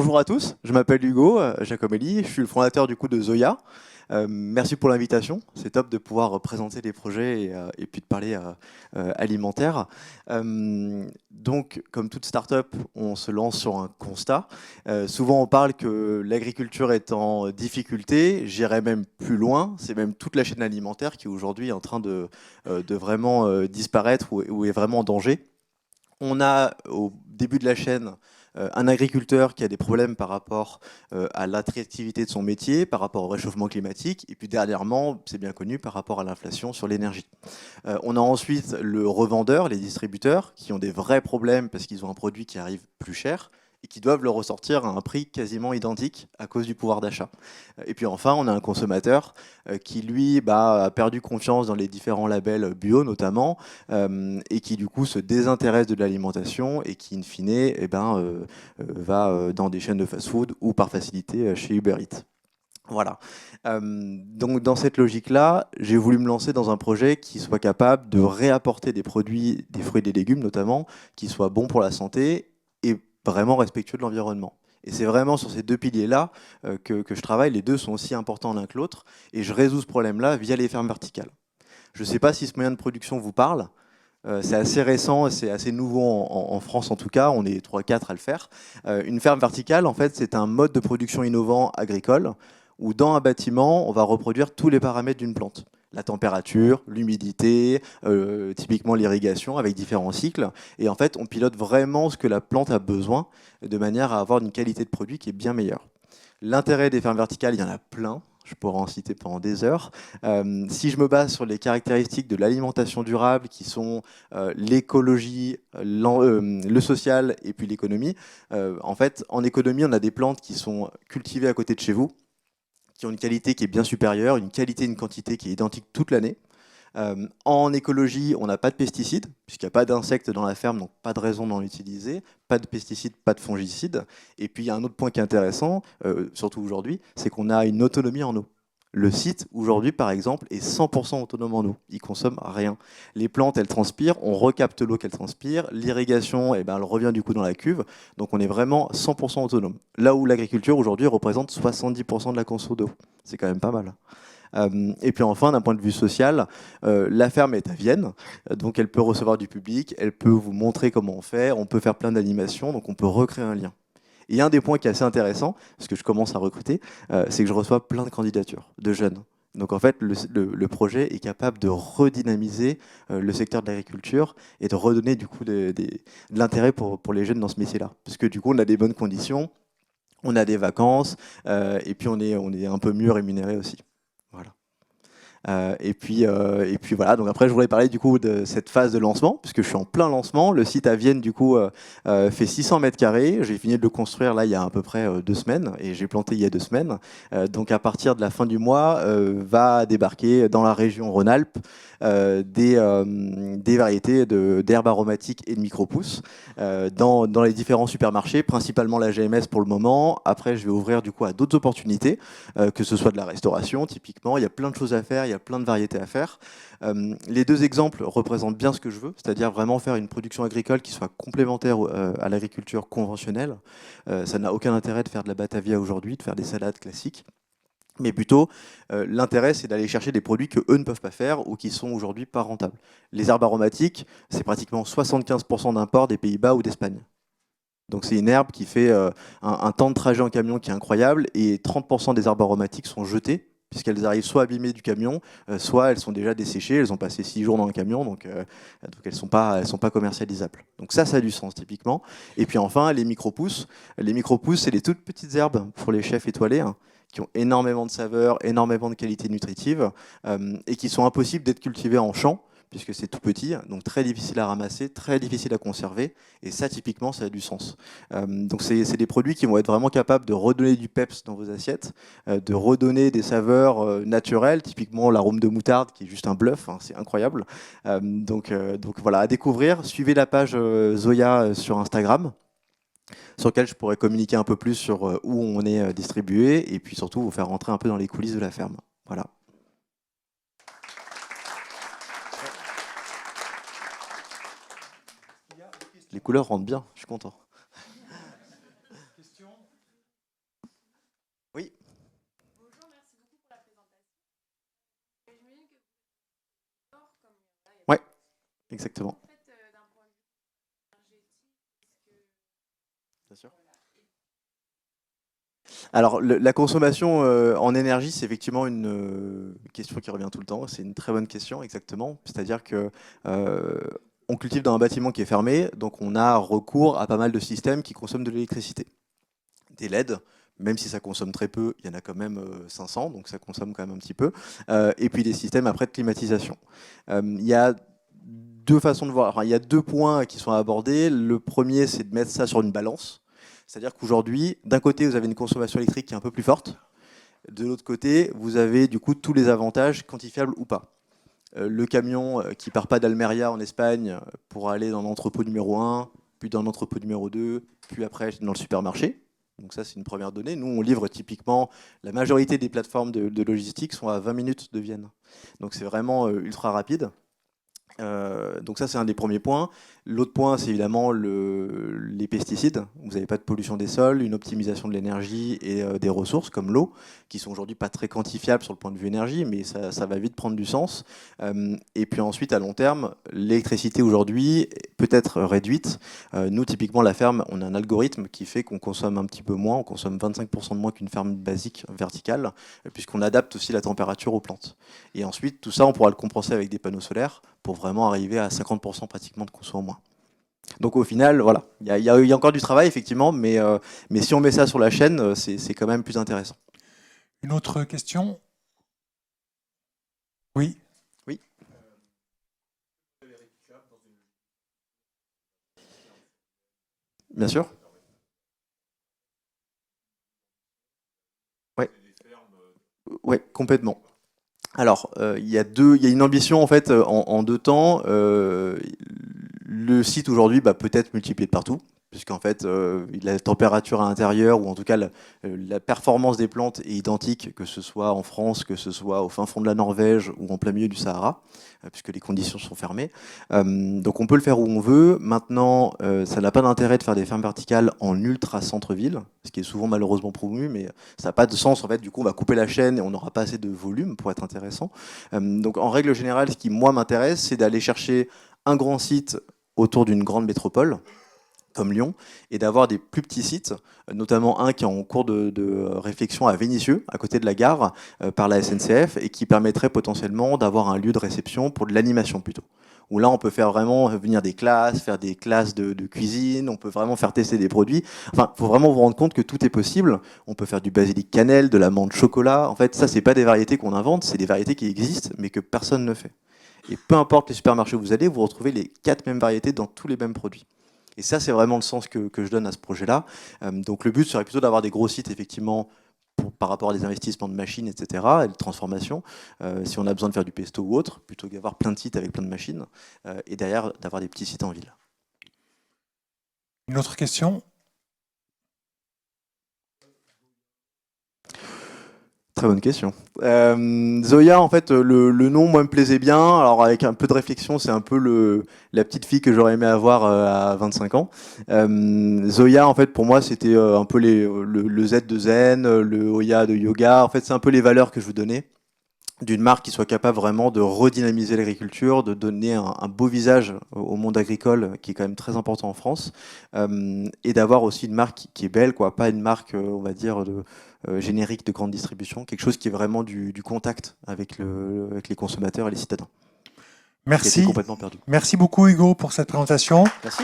Bonjour à tous, je m'appelle Hugo Giacomelli, je suis le fondateur du coup de Zoya. Merci pour l'invitation, c'est top de pouvoir présenter les projets et puis de parler alimentaire. Donc, comme toute start-up, on se lance sur un constat. Souvent, on parle que l'agriculture est en difficulté, j'irais même plus loin, c'est même toute la chaîne alimentaire qui aujourd'hui est en train de vraiment disparaître ou est vraiment en danger. On a au début de la chaîne un agriculteur qui a des problèmes par rapport à l'attractivité de son métier, par rapport au réchauffement climatique, et puis dernièrement, c'est bien connu, par rapport à l'inflation sur l'énergie. On a ensuite le revendeur, les distributeurs, qui ont des vrais problèmes parce qu'ils ont un produit qui arrive plus cher et qui doivent le ressortir à un prix quasiment identique à cause du pouvoir d'achat. Et puis enfin, on a un consommateur qui, lui, a perdu confiance dans les différents labels bio notamment, et qui du coup se désintéresse de l'alimentation et qui, in fine, va dans des chaînes de fast-food ou par facilité chez Uber Eats. Voilà. Donc dans cette logique-là, j'ai voulu me lancer dans un projet qui soit capable de réapporter des produits, des fruits et des légumes notamment, qui soient bons pour la santé et vraiment respectueux de l'environnement. Et c'est vraiment sur ces deux piliers-là que je travaille. Les deux sont aussi importants l'un que l'autre. Et je résous ce problème-là via les fermes verticales. Je ne sais pas si ce moyen de production vous parle. C'est assez récent, c'est assez nouveau en France en tout cas, on est 3-4 à le faire. Une ferme verticale, en fait, c'est un mode de production innovant agricole où dans un bâtiment, on va reproduire tous les paramètres d'une plante. La température, l'humidité, typiquement l'irrigation avec différents cycles. Et en fait, on pilote vraiment ce que la plante a besoin de manière à avoir une qualité de produit qui est bien meilleure. L'intérêt des fermes verticales, il y en a plein. Je pourrais en citer pendant des heures. Si je me base sur les caractéristiques de l'alimentation durable, qui sont l'écologie, le social et puis l'économie, en fait, en économie, on a des plantes qui sont cultivées à côté de chez vous, qui ont une qualité qui est bien supérieure, une qualité et une quantité qui est identique toute l'année. En écologie, on n'a pas de pesticides, puisqu'il n'y a pas d'insectes dans la ferme, donc pas de raison d'en utiliser. Pas de pesticides, pas de fongicides. Et puis il y a un autre point qui est intéressant, surtout aujourd'hui, c'est qu'on a une autonomie en eau. Le site, aujourd'hui, par exemple, est 100% autonome en eau. Il consomme rien. Les plantes, elles transpirent, on recapte l'eau qu'elles transpirent. L'irrigation, elle revient du coup dans la cuve. Donc on est vraiment 100% autonome. Là où l'agriculture, aujourd'hui, représente 70% de la conso d'eau. C'est quand même pas mal. Et puis enfin, d'un point de vue social, la ferme est à Vienne, donc elle peut recevoir du public, elle peut vous montrer comment on fait, on peut faire plein d'animations, donc on peut recréer un lien. Et un des points qui est assez intéressant, parce que je commence à recruter, c'est que je reçois plein de candidatures de jeunes. Donc en fait, le projet est capable de redynamiser le secteur de l'agriculture et de redonner du coup de l'intérêt pour les jeunes dans ce métier-là. Parce que du coup, on a des bonnes conditions, on a des vacances, et puis on est un peu mieux rémunéré aussi. Voilà. Et puis voilà, donc après je voulais parler du coup de cette phase de lancement, puisque je suis en plein lancement. Le site à Vienne du coup fait 600 mètres carrés. J'ai fini de le construire là il y a à peu près 2 semaines et j'ai planté il y a 2 semaines. Donc à partir de la fin du mois va débarquer dans la région Rhône-Alpes des variétés d'herbes aromatiques et de micro-pousses dans les différents supermarchés, principalement la GMS pour le moment. Après je vais ouvrir du coup à d'autres opportunités, que ce soit de la restauration typiquement. Il y a plein de choses à faire, il y a plein de variétés à faire. Les deux exemples représentent bien ce que je veux, c'est-à-dire vraiment faire une production agricole qui soit complémentaire à l'agriculture conventionnelle. Ça n'a aucun intérêt de faire de la batavia aujourd'hui, de faire des salades classiques. Mais plutôt, l'intérêt, c'est d'aller chercher des produits que eux ne peuvent pas faire ou qui sont aujourd'hui pas rentables. Les herbes aromatiques, c'est pratiquement 75% d'import des Pays-Bas ou d'Espagne. Donc c'est une herbe qui fait un temps de trajet en camion qui est incroyable et 30% des herbes aromatiques sont jetées puisqu'elles arrivent soit abîmées du camion, soit elles sont déjà desséchées, elles ont passé 6 jours dans le camion, donc elles sont pas commercialisables. Donc ça a du sens typiquement. Et puis enfin, les micro-pousses. Les micro-pousses, c'est les toutes petites herbes pour les chefs étoilés, hein, qui ont énormément de saveur, énormément de qualité nutritive, et qui sont impossibles d'être cultivées en champ, puisque c'est tout petit, donc très difficile à ramasser, très difficile à conserver, et ça, typiquement, ça a du sens. Donc c'est des produits qui vont être vraiment capables de redonner du peps dans vos assiettes, de redonner des saveurs naturelles, typiquement l'arôme de moutarde, qui est juste un bluff, hein, c'est incroyable. Donc voilà, à découvrir, suivez la page Zoya sur Instagram, sur laquelle je pourrais communiquer un peu plus sur où on est distribué, et puis surtout vous faire rentrer un peu dans les coulisses de la ferme. Voilà. Les couleurs rentrent bien, je suis content. Bien sûr. Alors, la consommation en énergie, c'est effectivement une question qui revient tout le temps. C'est une très bonne question, exactement. C'est-à-dire que on cultive dans un bâtiment qui est fermé, donc on a recours à pas mal de systèmes qui consomment de l'électricité. Des LED, même si ça consomme très peu, il y en a quand même 500, donc ça consomme quand même un petit peu. Et puis des systèmes après de climatisation. Il y a deux façons de voir. Enfin, il y a deux points qui sont abordés. Le premier, c'est de mettre ça sur une balance. C'est-à-dire qu'aujourd'hui, d'un côté, vous avez une consommation électrique qui est un peu plus forte. De l'autre côté, vous avez du coup tous les avantages, quantifiables ou pas. Le camion qui part pas d'Almeria en Espagne pour aller dans l'entrepôt numéro 1, puis dans l'entrepôt numéro 2, puis après dans le supermarché. Donc ça, c'est une première donnée. Nous, on livre typiquement, la majorité des plateformes de logistique sont à 20 minutes de Vienne. Donc c'est vraiment ultra rapide. Donc ça, c'est un des premiers points. L'autre point, c'est évidemment les pesticides. Vous n'avez pas de pollution des sols, une optimisation de l'énergie et des ressources comme l'eau, qui sont aujourd'hui pas très quantifiables sur le point de vue énergie, mais ça va vite prendre du sens. Et puis ensuite, à long terme, l'électricité aujourd'hui peut être réduite. Nous, typiquement, la ferme, on a un algorithme qui fait qu'on consomme un petit peu moins, on consomme 25% de moins qu'une ferme basique verticale, puisqu'on adapte aussi la température aux plantes. Et ensuite, tout ça, on pourra le compenser avec des panneaux solaires pour vraiment arriver à 50% pratiquement de conso en moins. Donc au final, voilà, il y a encore du travail effectivement, mais si on met ça sur la chaîne, c'est quand même plus intéressant. Une autre question? Oui. Oui. Bien sûr. Ouais. Ouais, complètement. Alors, il y a une ambition en fait en deux temps. Le site aujourd'hui peut être multiplié de partout, puisqu'en fait la température à l'intérieur, ou en tout cas la performance des plantes est identique, que ce soit en France, que ce soit au fin fond de la Norvège ou en plein milieu du Sahara, puisque les conditions sont fermées. Donc on peut le faire où on veut. Maintenant, ça n'a pas d'intérêt de faire des fermes verticales en ultra centre-ville, ce qui est souvent malheureusement promu, mais ça n'a pas de sens en fait. Du coup, on va couper la chaîne et on n'aura pas assez de volume pour être intéressant. Donc en règle générale, ce qui moi m'intéresse, c'est d'aller chercher un grand site autour d'une grande métropole comme Lyon, et d'avoir des plus petits sites, notamment un qui est en cours de réflexion à Vénissieux, à côté de la gare, par la SNCF, et qui permettrait potentiellement d'avoir un lieu de réception pour de l'animation plutôt. Où là, on peut faire vraiment venir des classes, faire des classes de cuisine, on peut vraiment faire tester des produits. Enfin, il faut vraiment vous rendre compte que tout est possible. On peut faire du basilic cannelle, de l'amande chocolat. En fait, ça, c'est pas des variétés qu'on invente, c'est des variétés qui existent, mais que personne ne fait. Et peu importe les supermarchés où vous allez, vous retrouvez les 4 mêmes variétés dans tous les mêmes produits. Et ça, c'est vraiment le sens que je donne à ce projet-là. Donc le but serait plutôt d'avoir des gros sites, effectivement, par rapport à des investissements de machines, etc., et de transformation, si on a besoin de faire du pesto ou autre, plutôt que d'avoir plein de sites avec plein de machines, et derrière, d'avoir des petits sites en ville. Une autre question? Très bonne question. Zoya, en fait, le nom, moi, me plaisait bien. Alors, avec un peu de réflexion, c'est un peu la petite fille que j'aurais aimé avoir à 25 ans. Zoya, en fait, pour moi, c'était un peu le Z de Zen, le Oya de yoga. En fait, c'est un peu les valeurs que je veux donner d'une marque qui soit capable vraiment de redynamiser l'agriculture, de donner un beau visage au monde agricole, qui est quand même très important en France, et d'avoir aussi une marque qui est belle, quoi, pas une marque, on va dire, générique de grande distribution, quelque chose qui est vraiment du contact avec les consommateurs et les citadins. Qui a été Merci. complètement perdu. Merci beaucoup Hugo pour cette présentation. Merci.